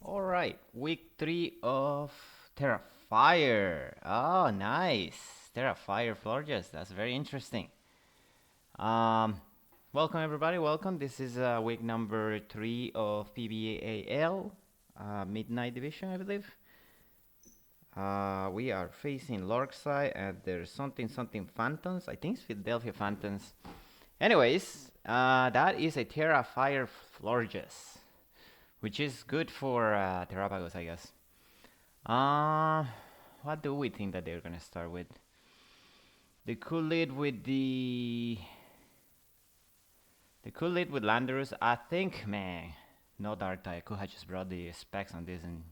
All right, week 3 of Terrafire. Oh, nice. Terrafire Florges. That's very interesting. Um, Welcome everybody. Welcome. This is week number 3 of PBAL, Midnight Division, I believe. We are facing Lordxie and there's something Phantoms. I think it's Philadelphia Phantoms. Anyways, that is a Terrafire Florges, which is good for Terrapagos, I guess. Uh, what do we think that they're gonna start with? They could lead with They could lead with Landers. I think, man, no Dark Tide. I could have just brought the specs on this and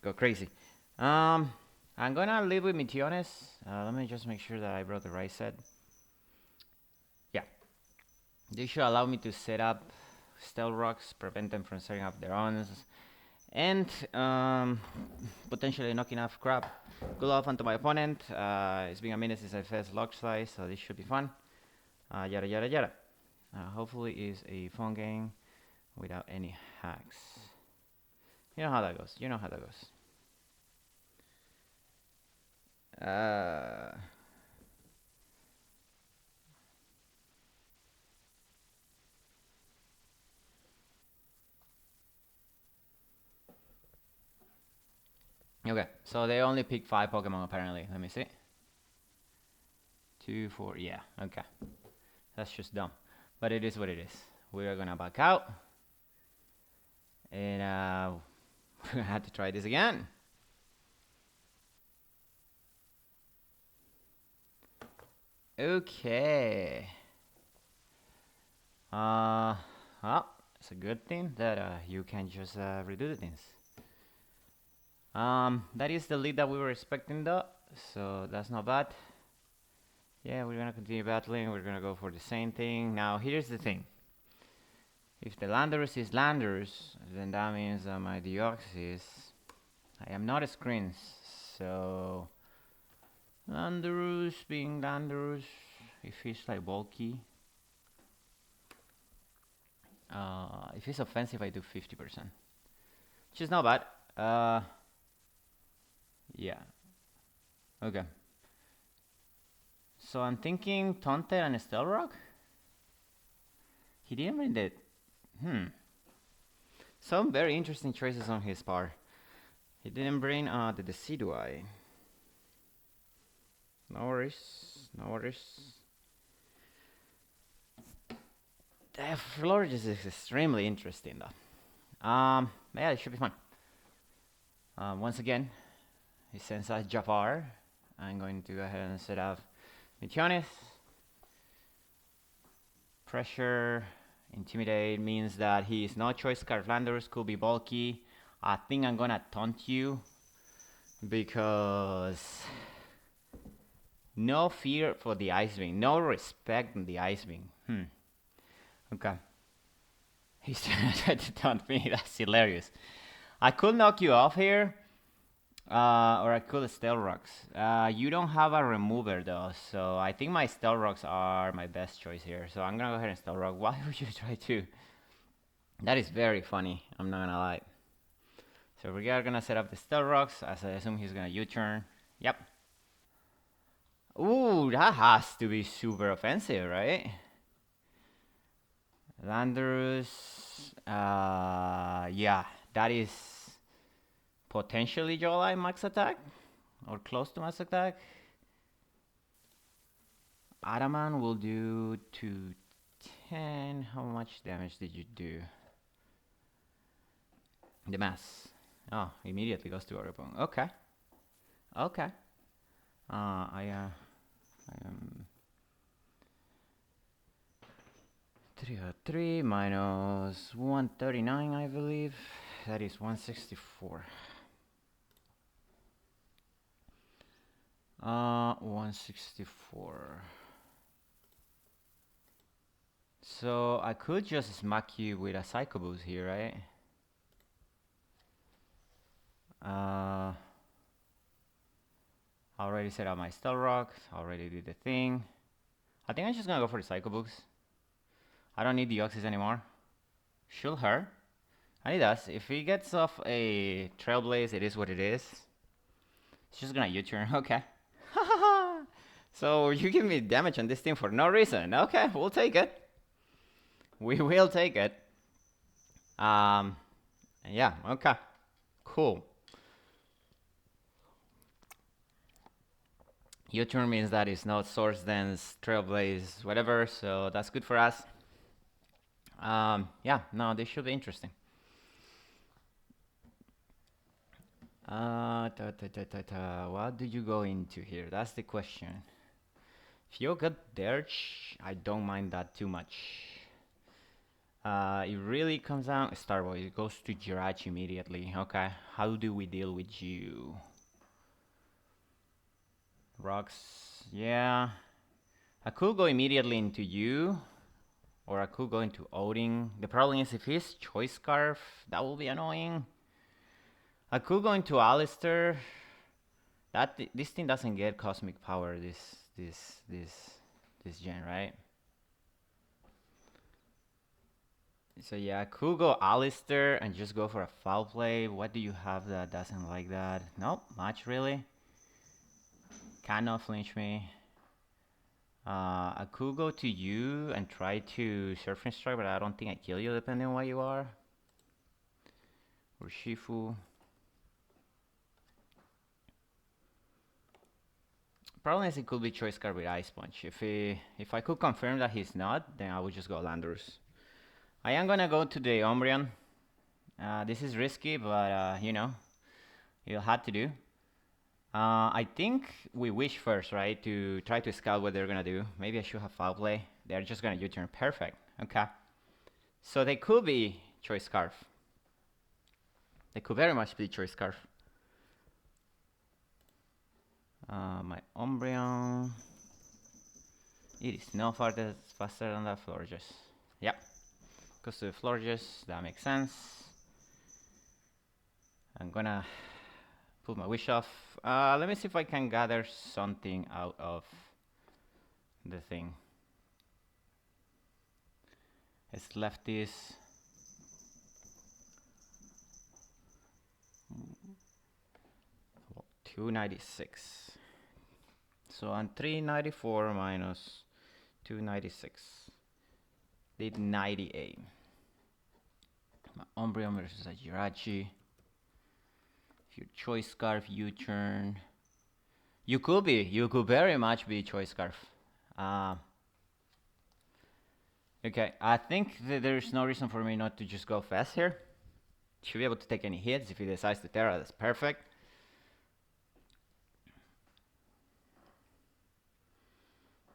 go crazy. Um, I'm gonna lead with Meteonis. Let me just make sure that I brought the right set. Yeah, they should allow me to set up Stealth Rocks, prevent them from setting up their own, and potentially knocking off crap. Good off onto my opponent. It's been a minute since I faced Lordxie, so this should be fun. Yada yada yada. Hopefully it's a fun game without any hacks. You know how that goes. You know how that goes. Okay, so they only pick 5 Pokemon apparently. Let me see. 2, 4, yeah, okay. That's just dumb. But it is what it is. We are gonna back out. And we're gonna have to try this again. Okay. Well, it's a good thing that you can just redo the things. That is the lead that we were expecting though, so that's not bad. Yeah, we're gonna continue battling. We're gonna go for the same thing. Now, here's the thing. If the Landers is Landers, then that means that my Deoxys, I am not a screens, so Landers being Landers, if he's like bulky. If he's offensive, I do 50%, which is not bad. Yeah. Okay. So I'm thinking Tonte and Stealth Rock. He didn't bring the. Some very interesting choices on his part. He didn't bring the Decidueye. No worries. No worries. The Florges is extremely interesting though. Yeah, it should be fun. Once again, he sends us Jafar. I'm going to go ahead and set up Meteonis. Pressure, Intimidate means that he is no choice. Scarflanders could be bulky. I think I'm gonna taunt you because no fear for the Ice Wing, no respect in the Ice Wing. Okay. He's trying to taunt me. That's hilarious. I could knock you off here. Or I could Stealth Rocks. You don't have a remover though, so I think my Stealth Rocks are my best choice here. So I'm gonna go ahead and Stealth Rock. Why would you try to? That is very funny, I'm not gonna lie. So we are gonna set up the Stealth Rocks, as I assume he's gonna U-turn. Yep. Ooh, that has to be super offensive, right? Landorus, yeah, that is potentially Jolai max attack, or close to max attack. Adaman will do 210. How much damage did you do? The mass. Oh, immediately goes to Oripon. Okay. Okay. I am 303 minus 139, I believe. That is 164. 164. So I could just smack you with a Psycho Boost here, right? I already set up my Stealth Rock. Already did the thing. I think I'm just gonna go for the Psycho Boost. I don't need the Oxys anymore. Should hurt. And he does. If he gets off a Trailblaze, it is what it is. It's just gonna U-turn. Okay. So you give me damage on this thing for no reason. Okay, we'll take it. We will take it. Um, yeah, okay. Cool. U-turn means that it's not Source Dance, Trailblaze, whatever, so that's good for us. Yeah, no, this should be interesting. What do you go into here? That's the question. If you got Dirge, I don't mind that too much. It really comes down. Starboy, it goes to Jirach immediately. Okay, how do we deal with you? Rocks, yeah. I could go immediately into you, or I could go into Odin. The problem is if he's Choice Scarf, that will be annoying. I could go into Alistair. This thing doesn't get Cosmic Power this gen, right? So yeah, I could go Alistair and just go for a foul play. What do you have that doesn't like that? Nope, much really. Cannot flinch me. I could go to you and try to Surfing Strike, but I don't think I kill you depending on what you are. Or Shifu. Problem is it could be Choice Card with Ice Punch. If I could confirm that he's not, then I would just go Landorus. I am gonna go to the Umbreon. This is risky, but you know, you'll have to do. I think we wish first, right? To try to scout what they're gonna do. Maybe I should have foul play. They're just gonna U-turn. Perfect. Okay. So they could be Choice Scarf. They could very much be Choice Scarf. My Umbreon. It is no farther faster than that Florges. Yep. Goes to the Florges. That makes sense. I'm gonna put my wish off. Let me see if I can gather something out of the thing. It's left this. 296. So on 394 minus 296. Did 98. My Umbreon versus a Jirachi. If your Choice Scarf U-turn. You could very much be Choice Scarf. Okay, I think that there's no reason for me not to just go fast here. Should be able to take any hits. If he decides to Terra, that's perfect.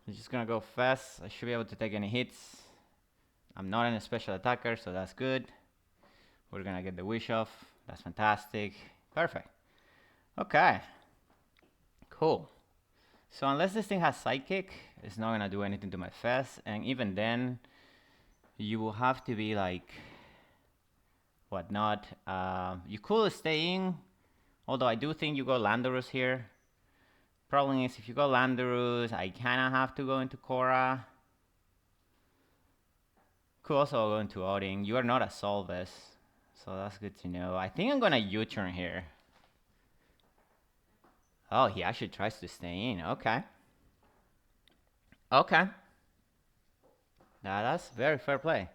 I'm just gonna go fast. I should be able to take any hits. I'm not a special attacker, so that's good. We're gonna get the wish off. That's fantastic. Perfect. Okay. Cool. So unless this thing has Psychic, it's not gonna do anything to my Fez. And even then, you will have to be like whatnot. You could stay in, although I do think you go Landorus here. Problem is, if you go Landorus, I kinda have to go into Korra. Could also go into Odin. You are not a Solves, so that's good to know. I think I'm gonna U-turn here. Oh, he actually tries to stay in. Okay. Okay. Now that's very fair play.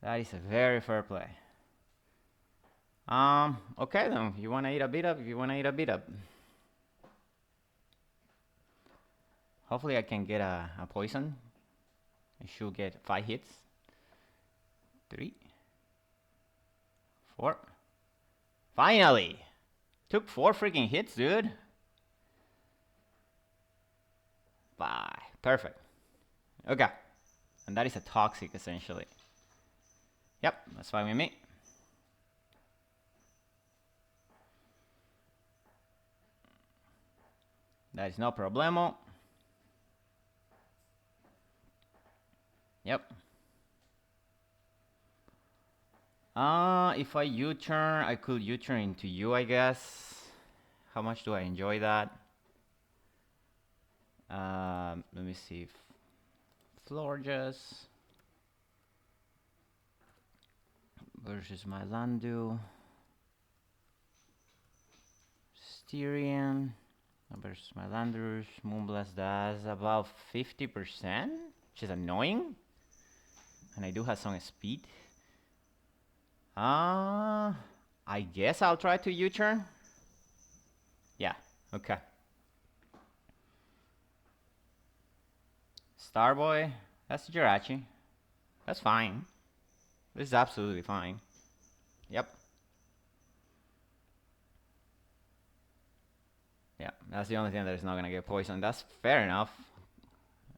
That is a very fair play. Okay then. You wanna eat a beat up? If you wanna eat a beat up. Hopefully I can get a poison. I should get 5 hits. 3. 4. Finally! Took 4 freaking hits, dude. 5. Perfect. Okay. And that is a toxic, essentially. Yep, that's fine with me. That is no problemo. Yep. If I U-turn, I could U-turn into you, I guess. How much do I enjoy that? Let me see. Florges. versus my Landu. Styrian versus my Landers. Moonblast does about 50%, which is annoying. And I do have some speed. I guess I'll try to U-turn. Yeah, okay. Starboy, that's Jirachi. That's fine. This is absolutely fine. Yep. Yeah, that's the only thing that is not gonna get poisoned. That's fair enough.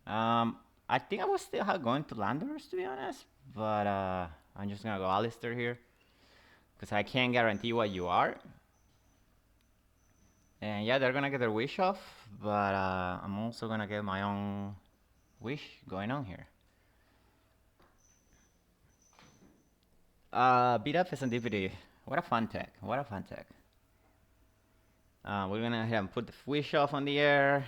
I think I was still going to Landers, to be honest. But I'm just gonna go Alistair here. Because I can't guarantee what you are. And yeah, they're gonna get their wish off. But I'm also gonna get my own wish going on here. Beat up Serendipity. What a fun tech. What a fun tech. We're gonna have put the wish off on the air.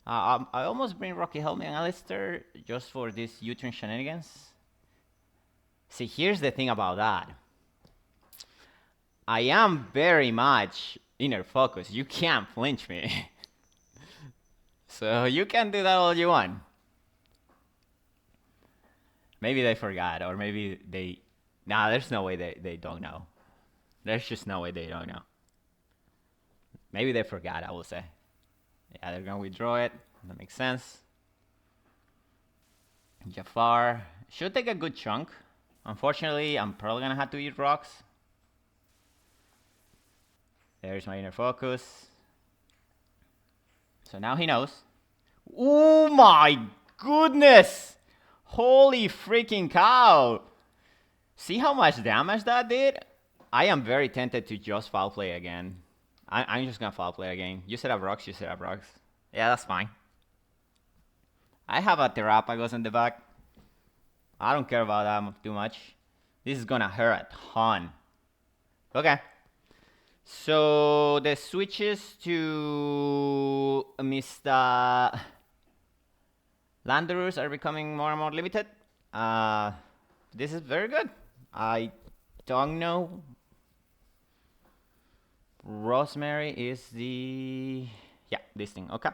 I almost bring Rocky Help Me and Alistair just for this U-turn shenanigans. See, here's the thing about that. I am very much inner focus. You can't flinch me. So you can do that all you want. Maybe they forgot, or maybe they... Nah, there's no way they don't know. There's just no way they don't know. Maybe they forgot, I will say. Yeah, they're gonna withdraw it. That makes sense. Jafar should take a good chunk. Unfortunately, I'm probably gonna have to eat rocks. There's my inner focus. So now he knows. Oh my goodness! Holy freaking cow! See how much damage that did? I am very tempted to just foul play again. I'm just gonna foul play again. You set up rocks, you set up rocks. Yeah, that's fine. I have a Terrapagos in the back. I don't care about that too much. This is gonna hurt a ton. Okay. So the switches to Mr. Landers are becoming more and more limited. This is very good. I don't know. Rosemary is the... Yeah, this thing. Okay.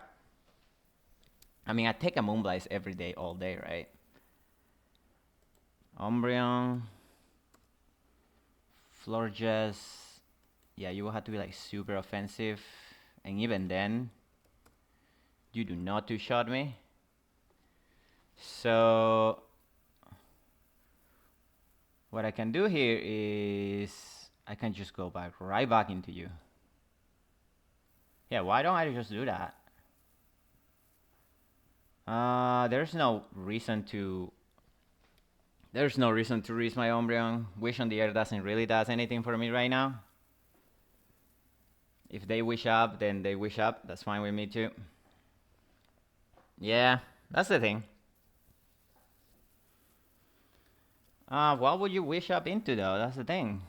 I mean, I take a Moonblast every day, all day, right? Umbreon. Lordxie. Yeah, you will have to be like super offensive. And even then, you do not two-shot me. So what I can do here is I can just go back right back into you. Yeah, why don't I just do that? There's no reason to reach my Umbreon. Wish on the air doesn't really does anything for me right now. If they wish up, then they wish up. That's fine with me too. Yeah, that's the thing. What would you wish up into though? That's the thing.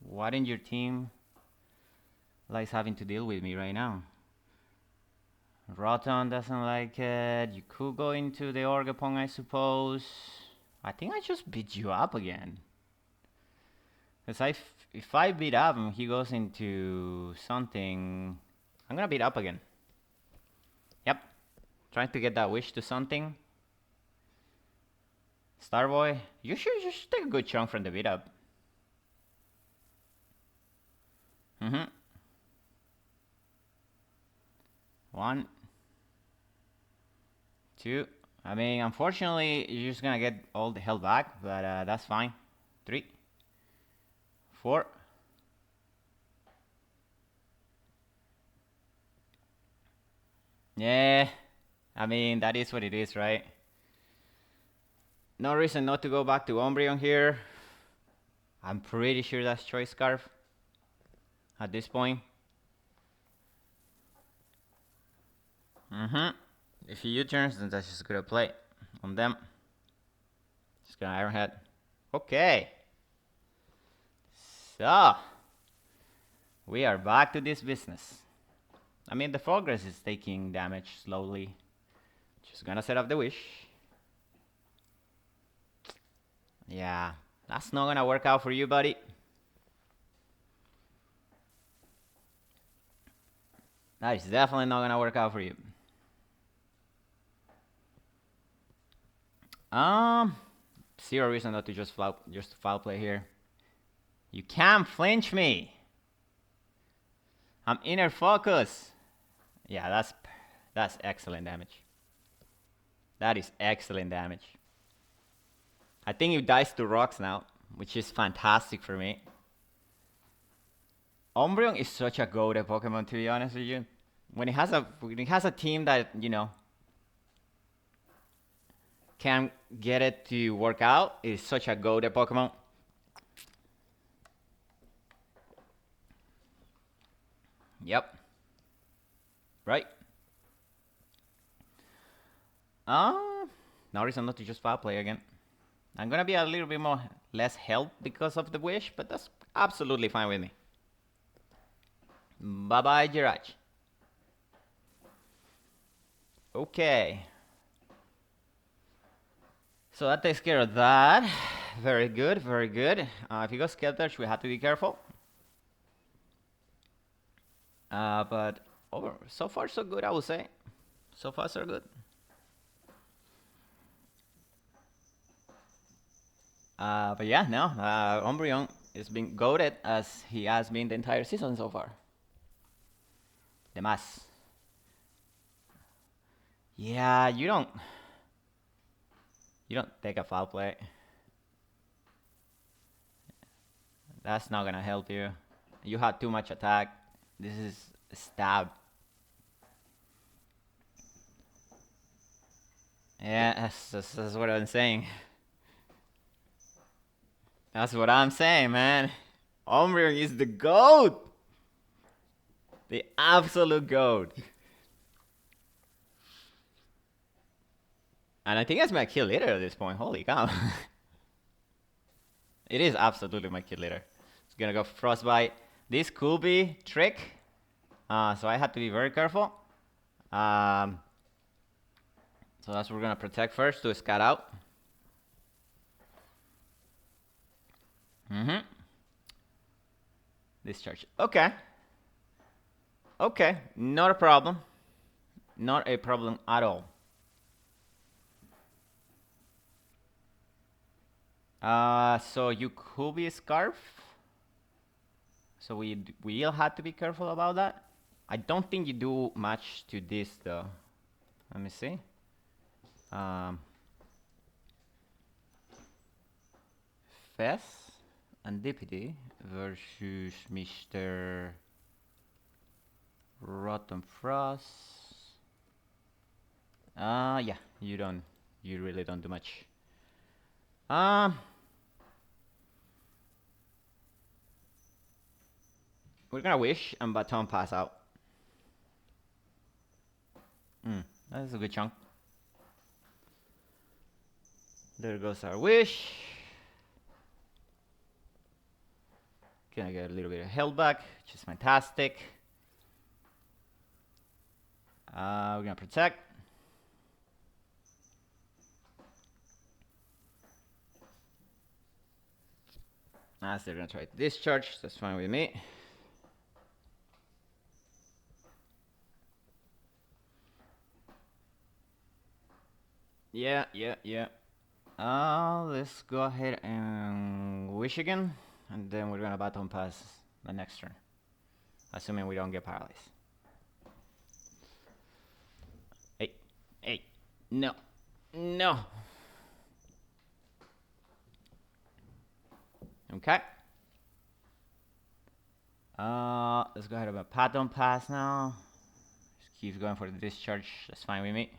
What in your team likes having to deal with me right now? Rotom doesn't like it. You could go into the Orgapong, I suppose. I think I just beat you up again. Because if I beat up and he goes into something, I'm gonna beat up again. Yep. Trying to get that wish to something. Starboy, you should just take a good chunk from the beat up. Mm-hmm. 1, 2. I mean, unfortunately, you're just gonna get all the health back, but that's fine. 3, 4. Yeah, I mean, that is what it is, right? No reason not to go back to Umbreon here. I'm pretty sure that's Choice Scarf at this point. If he U-turns, then that's just gonna play on them. Just gonna Iron Head. Okay. So we are back to this business. I mean, the progress is taking damage slowly. Just gonna set up the wish. Yeah, that's not gonna work out for you, buddy. That is definitely not gonna work out for you. Zero reason not to just foul play here. You can't flinch me. I'm inner focus. Yeah, that's excellent damage. That is excellent damage. I think he dies to rocks now, which is fantastic for me. Umbreon is such a goated Pokemon, to be honest with you. When it has a team that, you know, can get it to work out, it's such a goated Pokemon. Yep. Right. No reason not to just foul play again. I'm gonna be a little bit less help because of the wish, but that's absolutely fine with me. Bye bye, Jirach. Okay. So that takes care of that. Very good, very good. If you go Skelters, we have to be careful. But so far so good, I would say. So far so good. But yeah, no, Umbreon is being goated as he has been the entire season so far. The mass. Yeah, you don't take a foul play. That's not gonna help you. You had too much attack. This is a stab. Yeah, that's what I'm saying. That's what I'm saying, man. Umbreon is the GOAT! The absolute GOAT. And I think that's my kill leader at this point. Holy cow. It is absolutely my kill leader. It's gonna go Frostbite. This could be trick. So I have to be very careful. So that's what we're gonna protect first to scout out. Discharge. Okay. Okay, not a problem. Not a problem at all. So you could be a Scarf. So we'll have to be careful about that. I don't think you do much to this though. Let me see. Fess and Deputy versus Mr. Rotten Frost. Yeah, you really don't do much. We're gonna wish and baton pass out. That's a good chunk. There goes our wish. Gonna get a little bit of health back, which is fantastic. We're gonna protect. As they're gonna try to discharge, that's fine with me. Yeah. Let's go ahead and wish again, and then we're gonna baton pass the next turn, assuming we don't get paralyzed. Hey, no. Okay. Let's go ahead and baton pass now. Just keep going for the discharge. That's fine with me.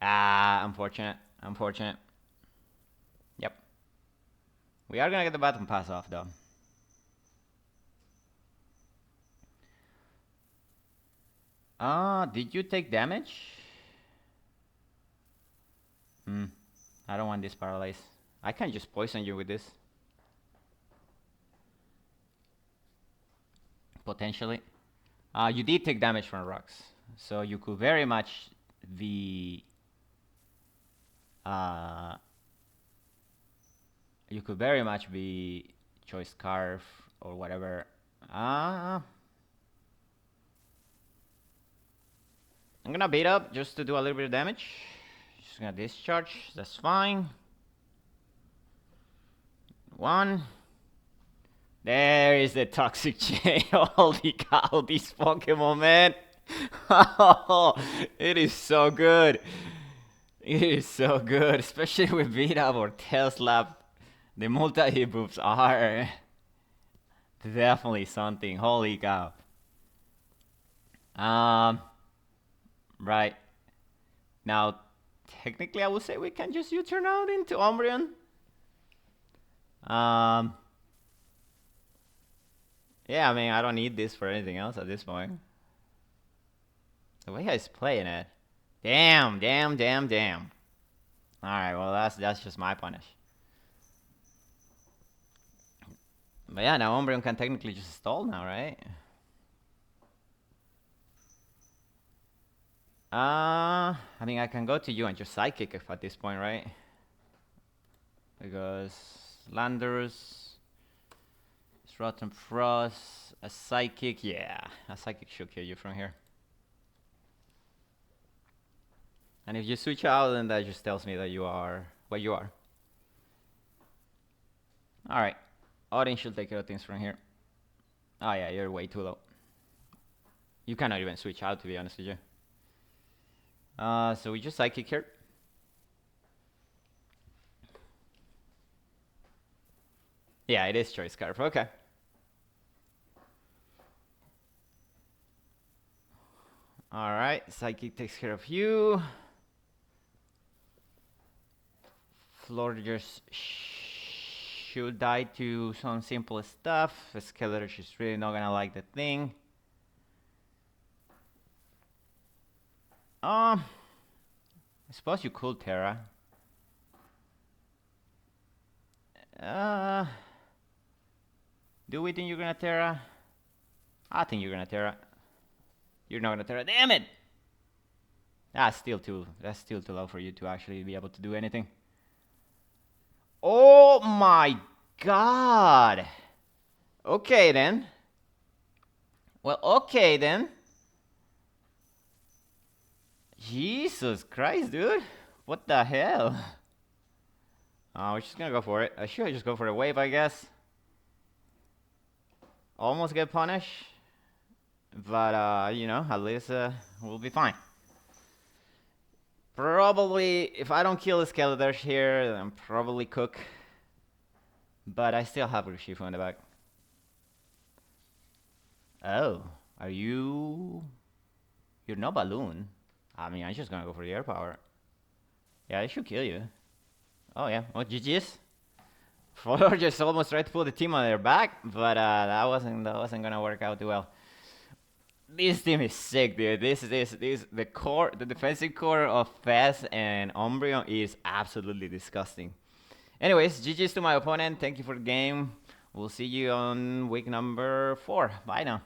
Unfortunate. Yep. We are gonna get the baton pass off though. Did you take damage? I don't want this paralyzed. I can just poison you with this. Potentially. You did take damage from rocks, so you could very much be uh, choice scarf or whatever. I'm gonna beat up just to do a little bit of damage. Just gonna discharge. That's fine. One. There is the toxic chain. Holy cow, this Pokemon, man. It is so good. It is so good, especially with beat up or tail slap. The multi-hit moves are definitely something. Holy cow. Right. Now, technically, I would say we can just U-turn out into Umbreon. Yeah, I mean, I don't need this for anything else at this point. The way he's playing it. Damn. Alright, well, that's just my punish. But yeah, now Umbreon can technically just stall now, right? I mean, I can go to you and just Psychic if at this point, right? Because Landers, Rotten Frost, a Psychic, yeah. A Psychic should kill you from here. And if you switch out, then that just tells me that you are what you are. Alright. Odin should take care of things from here. Oh yeah, you're way too low. You cannot even switch out, to be honest with you. So we just Psychic here. Yeah, it is Choice Scarf. Okay. Alright, Psychic takes care of you. Lordxie should die to some simple stuff. Skeletor is really not gonna like the thing. I suppose you could Terra. Do we think you're gonna Terra? I think you're gonna Terra. You're not gonna Terra. Damn it! That's still too low for you to actually be able to do anything. Oh my god! Okay then. Well, okay then. Jesus Christ, dude. What the hell? We're just gonna go for it. I should just go for a wave, I guess. Almost get punished. But, you know, at least we'll be fine. Probably, if I don't kill the Skeletor here, then probably cook. But I still have Urshifu in the back. Oh, are you... You're no balloon. I mean, I'm just gonna go for the air power. Yeah, it should kill you. Oh yeah, well, GG's. Fodor just almost tried to pull the team on their back, but that wasn't gonna work out too well. This team is sick, dude. The core, the defensive core of Fez and Umbreon is absolutely disgusting. Anyways, GG's to my opponent. Thank you for the game. We'll see you on week number 4. Bye now.